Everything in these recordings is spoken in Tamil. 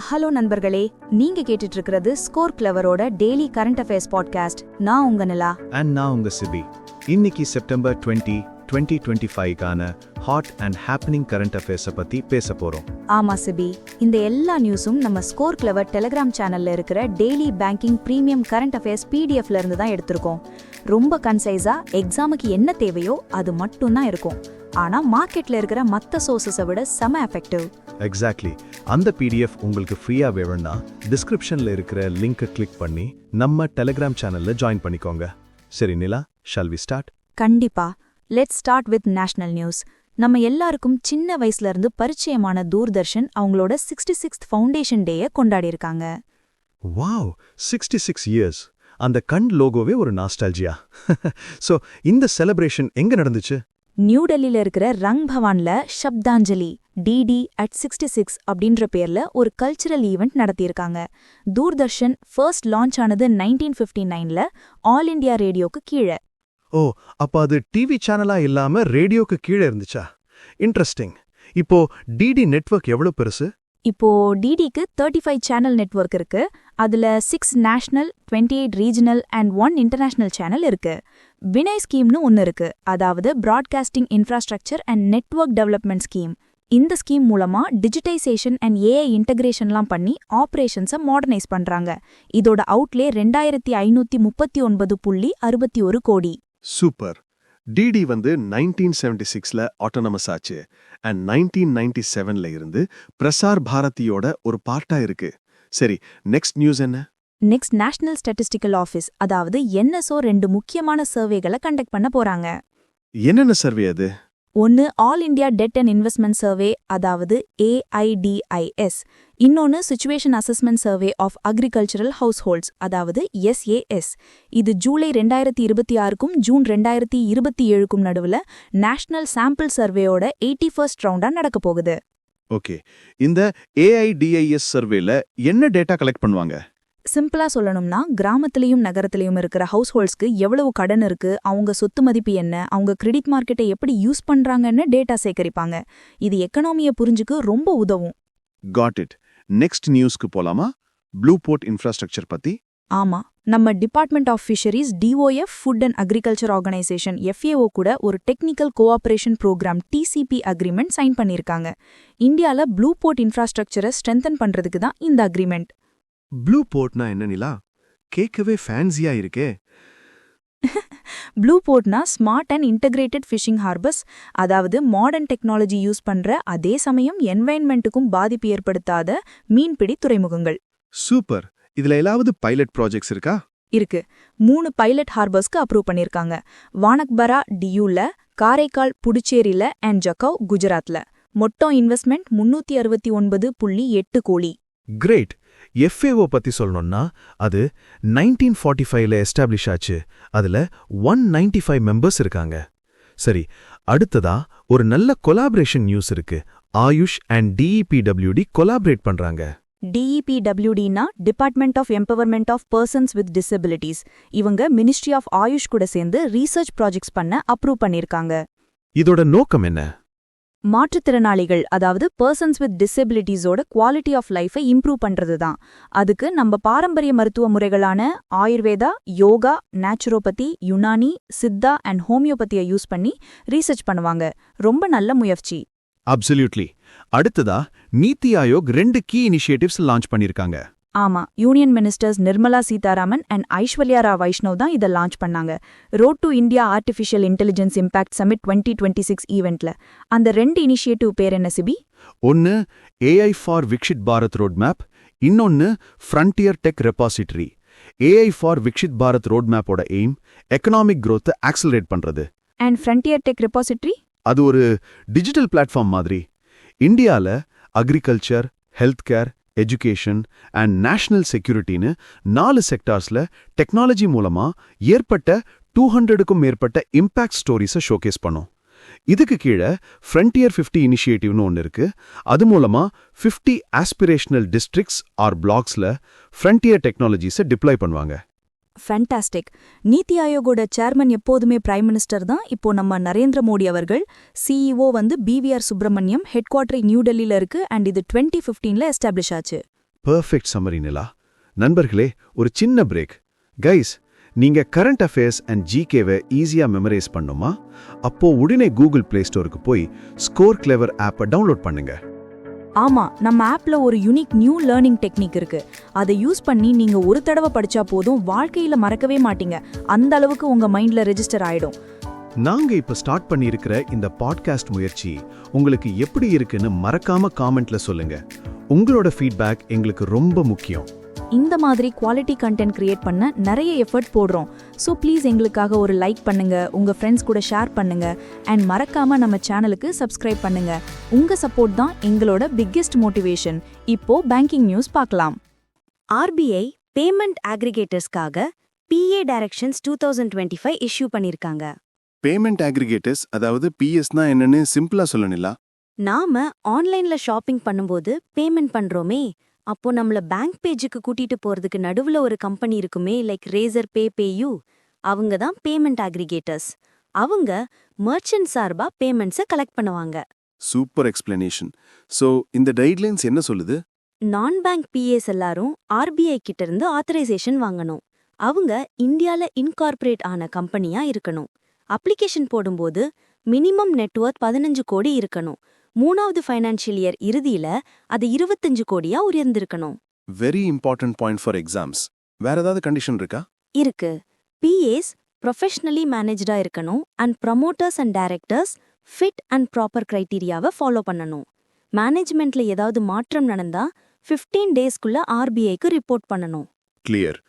ஹலோ நண்பர்களே, நீங்க கேட்டுட்டு இருக்கிறது ஸ்கோர் கிளவரோட டெய்லி கரண்ட் அஃபேர்ஸ் பாட்காஸ்ட். நான் உங்க நிலா அண்ட் நான் உங்க சிபி. இன்னைக்கு செப்டம்பர் 20, 2025க்கான ஹாட் அண்ட் ஹேப்பனிங் கரண்ட் அஃபேர்ஸை பத்தி பேச போறோம். ஆமா சிபி, இந்த எல்லா நியூஸும் நம்ம ஸ்கோர் கிளவர் டெலிகிராம் சேனல்ல இருக்கிற daily banking premium current affairs பிடிஎஃப்ல இருந்து தான் எடுத்திருக்கோம். ரொம்ப கன்சைஸா எக்ஸாமுக்கு என்ன தேவையோ அது மட்டும் தான் இருக்கும். ஆனா மார்க்கெட்ல இருக்கிற மத்த சோர்சஸை விட செம எஃபெக்டிவ். எக்ஸாக்ட்லி. அந்த பிடிஎஃப் உங்களுக்கு ஃப்ரீயா வேணும்னா டிஸ்கிரிப்ஷன்ல இருக்கிற லிங்கை கிளிக் பண்ணி நம்ம டெலிகிராம் சேனல்ல ஜாயின் பண்ணிக்கோங்க. சரி நிலா, ஷால் வி ஸ்டார்ட்? கண்டிப்பா. Let's start with national news. நம்ம எல்லாருக்கும் சின்ன வயசுல இருந்து பரிச்சயமான தூர்தர்ஷன் அவங்களோட 66th ஃபவுண்டேஷன் டேயை கொண்டாடி இருக்காங்க. Wow, 66 years! அந்த கண் லோகோவே ஒரு நாஸ்டால்ஜியா. சோ இந்த செலிப்ரேஷன் எங்க நடந்துச்சு? நியூ டெல்லியில இருக்கிற ரங் பவான்ல ஷப்தாஞ்சலி டிடி அட் 66 அப்படின்ற பேர்ல ஒரு கல்ச்சரல் ஈவெண்ட் நடத்தியிருக்காங்க. தூர்தர்ஷன் ஃபர்ஸ்ட் லான்ச் ஆனது 1959ல ஆல் இண்டியா ரேடியோக்கு கீழே. ஓ, அப்ப அது டிவி சேனலா இல்லாம ரேடியோக்கு கீழே இருந்துச்சா? இன்ட்ரெஸ்டிங். இப்போ டிடி நெட்வொர்க் எவ்வளவு பெருசு? இப்போ டிடிக்கு 35 சேனல் நெட்வொர்க் இருக்கு. அதுல 6 national, 28 regional and 1 international channel இருக்கு. வினய் ஸ்கீம்னு ஒன்னு இருக்கு, அதாவது broadcasting infrastructure and network development scheme. இந்த ஸ்கீம் மூலமா டிஜிட்டைசேஷன் அண்ட் ஏஐ இன்டகிரேஷன்லாம் பண்ணி ஆபரேஷன்ஸை மாடர்னைஸ் பண்றாங்க. இதோட அவுட்லே 2539.61 கோடி. சூப்பர். டிடி 1976ல ஆட்டோனமஸ் ஆச்சு அண்ட் 1997ல இருந்து பிரசார் பாரதியோட ஒரு பார்ட்டா இருக்கு. சரி, நெக்ஸ்ட் நியூஸ் என்ன? நெக்ஸ்ட் நேஷனல் ஸ்டாட்டிஸ்டிக்கல் ஆஃபீஸ், அதாவது என்எஸ்ஓ 2 முக்கியமான சர்வேகளை கண்டக்ட் பண்ண போறாங்க. என்னென்ன சர்வே அது? ஒன்னு all India debt and investment survey, அதாவது AIDIS. இன்னொன்னு situation assessment survey of agricultural households, அதாவது SAS. இது ஜூலை 2026க்கும் ஜூன் 2027க்கும் நடுவுல நேஷனல் சாம்பிள் சர்வேயோட 81st ரவுண்டா நடக்க போகுது. ஓகே, இந்த AIDIS சர்வேல என்ன டேட்டா கலெக்ட் பண்ணுவாங்க? சிம்பிளா சொல்லணும்னா, கிராமத்திலையும் நகரத்திலையும் இருக்கிற ஹவுஸ் ஹோல்ட்ஸ்க்கு எவ்வளவு கடன் இருக்கு, அவங்க சொத்து மதிப்பு என்ன, அவங்க கிரெடிட் மார்க்கெட்டை எப்படி யூஸ் பண்றாங்கன்னு டேட்டா சேகரிப்பாங்க. இது எக்கனாமியை புரிஞ்சுக்க ரொம்ப உதவும். Got it. நெக்ஸ்ட் நியூஸ்க்கு போலாமா? ப்ளூ போர்ட் இன்ஃப்ராஸ்ட்ரக்சர் பத்தி. ஆமா, நம்ம department of fisheries DOF food and agriculture organisation FAO கூட ஒரு technical cooperation programme TCP agreement sign பண்ணியிருக்காங்க. இந்தியால ப்ளூ போர்ட் இன்ஃப்ராஸ்ட்ரக்சரை ஸ்ட்ரென்தன் பண்றதுக்கு தான் இந்த அக்ரிமெண்ட். ப்ளூ போர்ட்னா என்ன நிலா? கேட்கவே ஃபேன்சியா இருக்கே. ப்ளூ போர்ட்னா smart and integrated fishing harbours, அதாவது மாடர்ன் டெக்னாலஜி யூஸ் பண்ற அதே சமயம் என்வைரன்மெண்ட்டுக்கும் பாதிப்பு ஏற்படுத்தாத மீன்பிடி துறைமுகங்கள். சூப்பர். இதுல ஏதாவது பைலட் ப்ராஜெக்ட்ஸ் இருக்கா? இருக்கு. 3 பைலட் ஹார்பர்ஸ்க்கு அப்ரூவ் பண்ணிருக்காங்க. வானக்பரா டியூல, காரைக்கால் புதுச்சேரியில அண்ட் ஜக்கவ் குஜராத்ல. மொத்தம் இன்வெஸ்ட்மெண்ட் 369.8 கோடி. கிரேட். FAO பத்தி சொல்லணும்னா அது 1945ல எஸ்டாப்ளிஷ் ஆச்சு. அதுல 195 மெம்பர்ஸ் இருக்காங்க. சரி, அடுத்ததா ஒரு நல்ல கொலாபரேஷன் நியூஸ் இருக்கு. ஆயுஷ் அண்ட் DEPWD கொலாபரேட் பண்றாங்க. DEPWDனா department of empowerment of persons with disabilities. இவங்க மினிஸ்ட்ரி ஆஃப் ஆயுஷ் கூட சேர்ந்து ரீசர்ச் ப்ராஜெக்ட்ஸ் பண்ண அப்ரூவ் பண்ணிருக்காங்க. இதோட நோக்கம் என்ன? மாற்றுத்திறனாளிகள், அதாவது பர்சன்ஸ் வித் டிசபிலிட்டிஸோட குவாலிட்டி ஆஃப் லைஃபை இம்ப்ரூவ் பண்றது தான். அதுக்கு நம்ம பாரம்பரிய மருத்துவ முறைகளான ஆயுர்வேதா, யோகா, நேச்சுரோபதி, யுனானி, சித்தா அண்ட் ஹோமியோபதியை யூஸ் பண்ணி ரீசர்ச் பண்ணுவாங்க. ரொம்ப நல்ல முயற்சி. அப்சல்யூட்லி. அடுத்ததா NITI Aayog 2 key initiatives launch பண்ணிருக்காங்க. ஆமா, union ministers Nirmala Sitharaman and ஐஸ்வர்யா ரா வைஷ்ணவ் தான் இதை லான்ச் பண்ணாங்க. Road to India artificial intelligence impact summit 2026 ஈவெண்ட்ல. அந்த 2 இனிஷியேட்டிவ் பேர் என்ன சிபி? ஒன்னு AI for Viksit Bharat road map, இன்னொன்னு frontier tech repository. AI for Viksit Bharat road மேப்போட எய்ம் எக்கனாமிக் growth ஆக்சலரேட் பண்றது. And frontier tech repository? அது ஒரு டிஜிட்டல் பிளாட்ஃபார்ம் மாதிரி. இந்தியால agriculture, health care, education and national செக்யூரிட்டின்னு 4 செக்டார்ஸ்ல டெக்னாலஜி மூலமா ஏற்பட்ட 200க்கும் மேற்பட்ட இம்பாக்ட் ஸ்டோரிஸை ஷோகேஸ் பண்ணும். இதுக்கு கீழே ஃப்ரண்டியர் 50 இனிஷியேட்டிவ்னு ஒன்று இருக்கு. அது மூலமா 50 ஆஸ்பிரேஷனல் டிஸ்ட்ரிக்ட்ஸ் ஆர் பிளாக்ஸ்ல ஃப்ரண்டியர் டெக்னாலஜிஸை டிப்ளாய் பண்ணுவாங்க. ஃபேண்டாஸ்டிக். நீத்தி ஆயோகோட சேர்மன் எப்போதுமே பிரைம் மினிஸ்டர் தான். இப்போ நம்ம நரேந்திர மோடி அவர்கள். CEO BVR Subrahmanyam. Head quarter new டெல்லியில இருக்கு அண்ட் இது 2015ல எஸ்டாப்ளிஷ் ஆச்சு. Perfect summary Nila. நண்பர்களே, ஒரு சின்ன பிரேக். கைஸ், நீங்க கரண்ட் அஃபேர்ஸ் அண்ட் ஜிகேவை ஈஸியா மெமரைஸ் பண்ணுமா? அப்போ உடனே கூகுள் பிளே ஸ்டோருக்கு போய் ஸ்கோர் கிளெவர் ஆப்பை டவுன்லோட் பண்ணுங்க. ஆமா, நம்ம ஆப்ல ஒரு யூனிக் நியூ லேர்னிங் டெக்னிக் இருக்கு. அதை யூஸ் பண்ணி நீங்க ஒரு தடவை படிச்சா போதும், வாழ்க்கையில மறக்கவே மாட்டீங்க. அந்த அளவுக்கு உங்க மைண்ட்ல ரெஜிஸ்டர் ஆயிடும். நாங்க இப்ப ஸ்டார்ட் பண்ணியிருக்கிற இந்த பாட்காஸ்ட் முயற்சி உங்களுக்கு எப்படி இருக்குன்னு மறக்காம காமெண்ட்ல சொல்லுங்க. உங்களோட ஃபீட்பேக் எங்களுக்கு ரொம்ப முக்கியம். இந்த மாதிரி குவாலிட்டி கண்டென்ட் கிரியேட் பண்ண நிறைய எஃபர்ட் போடுறோம். ஸோ ப்ளீஸ் எங்களுக்காக ஒரு லைக் பண்ணுங்க, உங்க ஃப்ரெண்ட்ஸ் கூட ஷேர் பண்ணுங்க, அண்ட் மறக்காம நம்ம சேனலுக்கு சப்ஸ்கிரைப் பண்ணுங்க. உங்க சப்போர்ட் தான் எங்களோட பிக்கெஸ்ட் மோட்டிவேஷன். இப்போ பேங்கிங் நியூஸ் பார்க்கலாம். ஆர்பிஐ பேமெண்ட் அக்ரிகேட்டர்ஸ்க்காக PA டைரக்ஷன்ஸ் 2025 இஷ்யூ பண்ணிருக்காங்க. பேமெண்ட் அக்ரிகேட்டர்ஸ், அதாவது பிஎஸ்னா என்னன்னு சிம்பிளா சொல்லணும்ல. நாம ஆன்லைன்ல ஷாப்பிங் பண்ணும்போது பேமெண்ட் பண்றோமே, அப்போ நம்மள பேங்க் பேஜுக்கு கூட்டிட்டு போறதுக்கு நடுவுல ஒரு கம்பெனி இருக்குமே, லைக் ரேசர் பேயூ. அவங்க தான் பேமெண்ட் அக்ரிகேட்டர்ஸ். அவங்க மர்ச்சன்ட் சார்பா பேமெண்ட்ஸை கலெக்ட் பண்ணுவாங்க. Super explanation. சோ இந்த கைட்லைன்ஸ் என்ன சொல்லுது? நான் பேங்க் பிஏஸ் எல்லாரும் ஆர்பிஐ கிட்ட இருந்து ஆத்தரைசேஷன் வாங்கணும். அவங்க இந்தியால இன்கார்பரேட் ஆன கம்பெனியா இருக்கணும். அப்ளிகேஷன் போடும்போது மினிமம் நெட்வொர்த் 15 கோடி இருக்கணும். 3வது ஃபைனான்ஷியல் இயர் இறுதியில அது 25 கோடியா உயர்ந்திருக்கணும். Very important point for exams. வேற ஏதாவது கண்டிஷன் இருக்கா? இருக்கு. பிஏஸ் ப்ரொஃபஷனலி மேனேஜ்டா இருக்கணும் and promoters and directors fit and proper கிரைட்டீரியாவை ஃபாலோ பண்ணணும். மேனேஜ்மெண்ட்ல ஏதாவது மாற்றம் நடந்தா 15 டேஸ்க்குள்ள ஆர்பிஐக்கு ரிப்போர்ட் பண்ணணும். கிளியர்.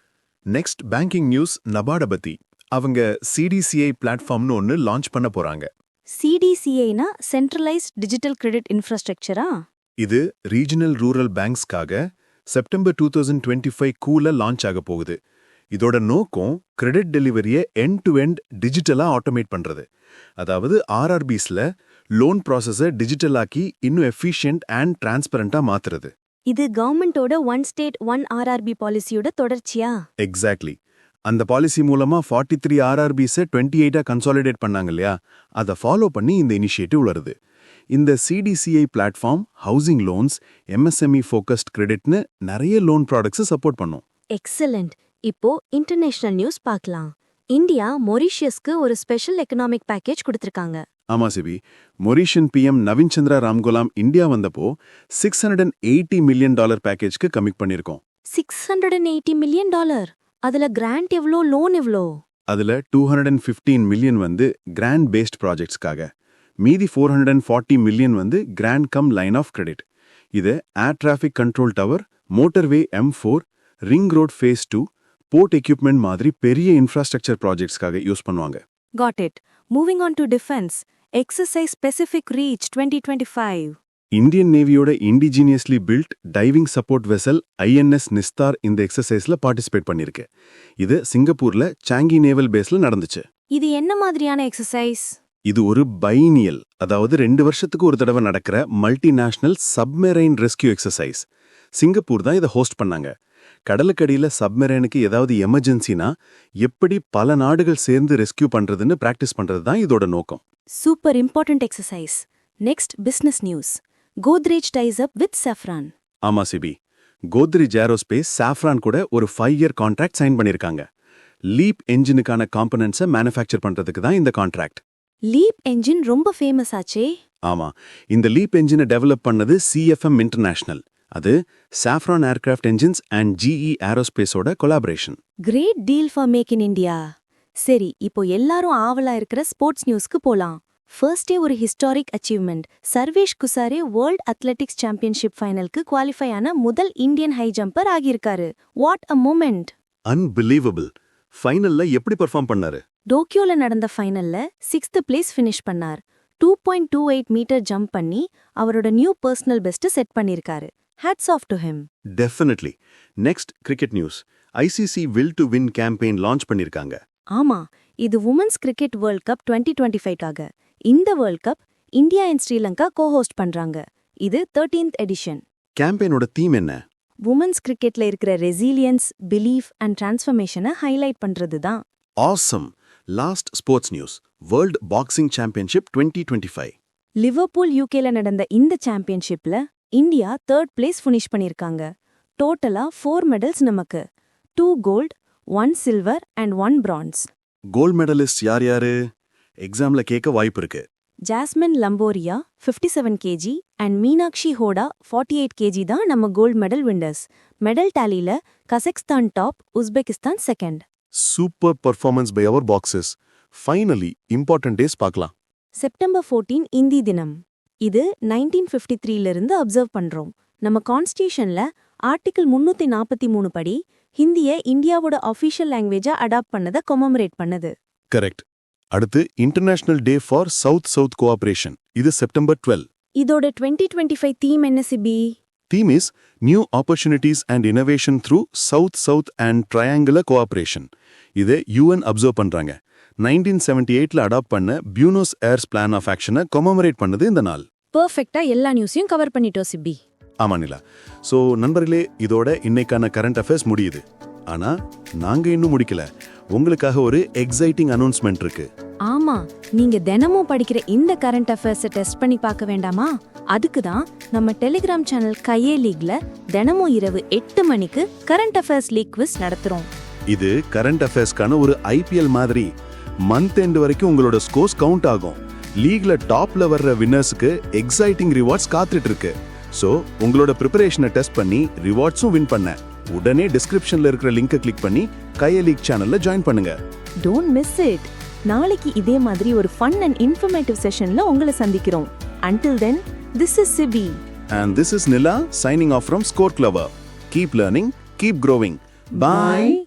நெக்ஸ்ட் பேங்கிங் நியூஸ் நபார்ட பத்தி. அவங்க சிடிசிஐ பிளாட்ஃபார்ம்னு ஒன்னு லான்ச் பண்ண போறாங்க. சிடிசிஐனா சென்ட்ரலைஸ்ட் டிஜிட்டல் கிரெடிட் இன்ஃப்ராஸ்ட்ரக்சரா? இது ரீஜனல் ரூரல் பேங்க்ஸ்க்காக செப்டம்பர் 2025 கூல லான்ச் ஆக போகுது. இதோட நோக்கம் கிரெடிட் டெலிவரியை எண்ட் டு எண்ட் டிஜிட்டலா ஆட்டோமேட் பண்றது. அதாவது ஆர்ஆர்பிஸ்ல லோன் ப்ராசஸை டிஜிட்டலாக்கி இன்னும் எஃபிஷியன்ட் அண்ட் டிரான்ஸ்பரண்டா மாத்துறது. இது கவர்மெண்டோட ஒன் ஸ்டேட் ஒன் ஆர்ஆர்பி பாலிசியோட தொடர்ச்சியா? எக்ஸாக்ட்லி. அந்த பாலிசி மூலமா 43 ஆர்ஆர்பிஸை 28 கன்சாலிடேட் பண்ணாங்க இல்லையா, அதை ஃபாலோ பண்ணி இந்த இனிஷியேட்டிவ் வருது. இந்த சிடிசிஐ platform housing loans, MSME focused கிரெடிட்னு நிறைய லோன் ப்ராடக்ட்ஸை சப்போர்ட் பண்ணும். எக்ஸலண்ட். இப்போ இன்டர்நேஷனல் நியூஸ் பார்க்கலாம். இந்தியா மொரீஷியஸ்க்கு ஒரு ஸ்பெஷல் எக்கனாமிக் பேக்கேஜ் கொடுத்திருக்காங்க. ஆமா CP, Mauritian PM Naveen Chandra ராம்குலாம் India வந்தப்போ $680 மில்லியன் பேக்கேஜ்க்கு கமிட் பண்ணிருக்கோம். $680 மில்லியன்? அதுல கிராண்ட் எவ்வளோ, லோன் எவ்வளோ? அதுல 215 மில்லியன் வந்து கிராண்ட் பேஸ்ட் ப்ராஜெக்ட்ஸ்க்காக, மீதி 440 மில்லியன் வந்து grant cum line of credit. இது air traffic control tower, motorway M4, ring road phase 2, port equipment மாதிரி பெரிய இன்ஃப்ராஸ்ட்ரக்சர் ப்ராஜெக்ட்ஸ்க்காக யூஸ் பண்ணுவாங்க. Got it. Moving on to defense. Exercise Pacific Reach 2025. Indian நேவியோட indigenously built diving support vessel INS Nistar இந்த எக்ஸசைஸ்ல பார்ட்டிசிபேட் பண்ணிருக்கு. இது சிங்கப்பூர்ல சாங்கி நேவல் பேஸ்ல நடந்துச்சு. இது என்ன மாதிரியான எக்ஸசைஸ்? இது ஒரு பைனியல், அதாவது 2 வருஷத்துக்கு ஒரு தடவை நடக்கிற மல்டிநேஷனல் சப்மெரைன் ரெஸ்கியூ எக்ஸசைஸ். சிங்கப்பூர் தான் இதை ஹோஸ்ட் பண்ணாங்க. கடலுக்கடியில சப்மெரைனுக்கு ஏதாவது எமர்ஜென்சினா எப்படி பல நாடுகள் சேர்ந்து ரெஸ்கியூ பண்றதுன்னு பிராக்டிஸ் பண்றது தான் இதோட நோக்கம். Super important exercise. Next business news. Godrej ties up with Safran. ஆமா சிபி, கோத்ரேஜ் ஏரோஸ்பேஸ் சாஃப்ரான் கூட ஒரு 5-year கான்ட்ராக்ட் சைன் பண்ணிருக்காங்க. லீப் என்ஜினுக்கான காம்பனன்ட்ஸை மேனுஃபேக்சர் பண்றதுக்கு தான் இந்த கான்ட்ராக்ட். லீப் என்ஜின் ரொம்ப ஃபேமஸ் ஆச்சே. ஆமா, இந்த லீப் என்ஜினை டெவலப் பண்ணது CFM இன்டர்நேஷனல். அது Safran aircraft engines and GE ஏரோஸ்பேஸோட கொலாபரேஷன். Great deal for make in India. சரி, இப்போ எல்லாரும் ஆவலா இருக்கிற ஸ்போர்ட்ஸ் நியூஸ்க்கு போலாம். ஃபர்ஸ்டே ஒரு historic achievement. Sarvesh Kushare world athletics championship ஃபைனலுக்கு குவாலிஃபை ஆன முதல் இந்தியன் ஹை ஜம்பர் ஆகியிருக்காரு. What a moment! அன்பிலீவபிள். ஃபைனல்ல எப்படி பெர்ஃபார்ம் பண்ணாரு? டோக்கியோல நடந்த ஃபைனல்ல 6th பிளேஸ் ஃபினிஷ் பண்ணார். 2.28 மீட்டர் ஜம்ப் பண்ணி அவரோட நியூ பர்சனல் பெஸ்ட் செட் பண்ணிருக்காரு. Hats off to him. Definitely. Next cricket news. ICC will to win campaign launch பண்ணிருக்காங்க. ஆமா, இது உமன்ஸ் கிரிக்கெட் வேர்ல்ட் கப் 2025க்காக. இந்த world cup India and Sri Lanka co-host பண்றாங்க. இது 13th எடிஷன். கேம்பெயினோட தீம் என்ன? உமன்ஸ் கிரிக்கெட்ல இருக்கிற ரெசிலியன்ஸ், பிலீஃப் அண்ட் டிரான்ஸ்ஃபர்மேஷனை ஹைலைட் பண்றது தான். Awesome. Last sports news. World boxing championship 2025. Liverpool UKல நடந்த இந்த சாம்பியன்ஷிப்ல இந்தியா 3rd பிளேஸ் ஃபினிஷ் பண்ணிருக்காங்க. டோட்டலா 4 மெடல்ஸ் நமக்கு. 2 gold, 1 silver and 1 bronze. Gold medalist யார் யாரு? எக்ஸாம்ல கேட்க வாய்ப்பு இருக்கு. Jaismine Lamboria 57 kg and Meenakshi Hooda 48 kg தான் நம்ம கோல்ட் மெடல் வின்னர்ஸ். மெடல் டாலில Kazakhstan top, Uzbekistan second. Super performance by our boxers. Finally important days பார்க்கலாம். செப்டம்பர் 14 இந்தி தினம். இது 1953 இருந்து அப்சர்வ் பண்றோம். நம்ம கான்ஸ்டியூஷன்ல ஆர்டிகிள் 343 படி ஹிந்தியை இந்தியாவோட அஃபிஷியல் லாங்குவேஜா அடாப்ட் பண்ணதை கொமமரேட் பண்ணுது. கரெக்ட். அடுத்து international day for south cooperation. இது செப்டம்பர் 12. இதோட 2025 தீம் என்ன CP? Theme is New Opportunities and Innovation through South and Triangular Cooperation. இதை UN அப்சர்வ் பண்றாங்க. 1978ல அடாப்ட் பண்ண பியூனோஸ் ஏர்ஸ் பிளான் ஆஃப் ஆக்ஷனை கொமமரேட் பண்ணது இந்த நாள். பெர்ஃபெக்ட்டா எல்லா நியூஸையும் கவர் பண்ணிட்டோம் சிபி. ஆமா நிலா. ஸோ நண்பர்களே, இதோட இன்னைக்கான கரண்ட் அஃபேர்ஸ் முடியுது. ஆனா நாங்க இன்னும் முடிக்கல. உங்களுக்காக ஒரு எக்ஸைட்டிங் அனௌன்ஸ்மெண்ட் இருக்கு. ஆமா, நீங்க தினமும் படிக்கிற இந்த கரண்ட் அஃபேர்ஸை டெஸ்ட் பண்ணி பார்க்க வேண்டாமா? அதுக்கு தான் நம்ம டெலிகிராம் சேனல் கையே லீக்ல தினமும் இரவு 8 மணிக்கு கரண்ட் அஃபேர்ஸ் லீக் குவிஸ் நடத்துறோம். இது கரண்ட் அஃபேர்ஸ்க்கான ஒரு IPL மாதிரி. மந்த் எண்ட் வரைக்கும் உங்களோட ஸ்கோர்ஸ் கவுண்ட் ஆகும். லீக்ல டாப்ல வர்ற வின்னர்ஸ்க்கு எக்ஸைட்டிங் ரிவார்ட்ஸ் காத்துட்டு இருக்கு. ஸோ உங்களோட ப்ரிப்பரேஷனை டெஸ்ட் பண்ணி ரிவார்ட்ஸும் வின் பண்ண உடனே டிஸ்கிரிப்ஷன்ல இருக்கிற லிங்கை கிளிக் பண்ணி கையே லீக் சேனல்ல ஜாயின் பண்ணுங்க. Don't miss it. நாளைக்கு இதே மாதிரி ஒரு ஃபன் அண்ட் இன்ஃபர்மேட்டிவ் செஷன்ல உங்களை சந்திக்கிறோம். Until then, this is Sibi. And this is Nila signing off from Score Clover. Keep learning, keep growing. Bye.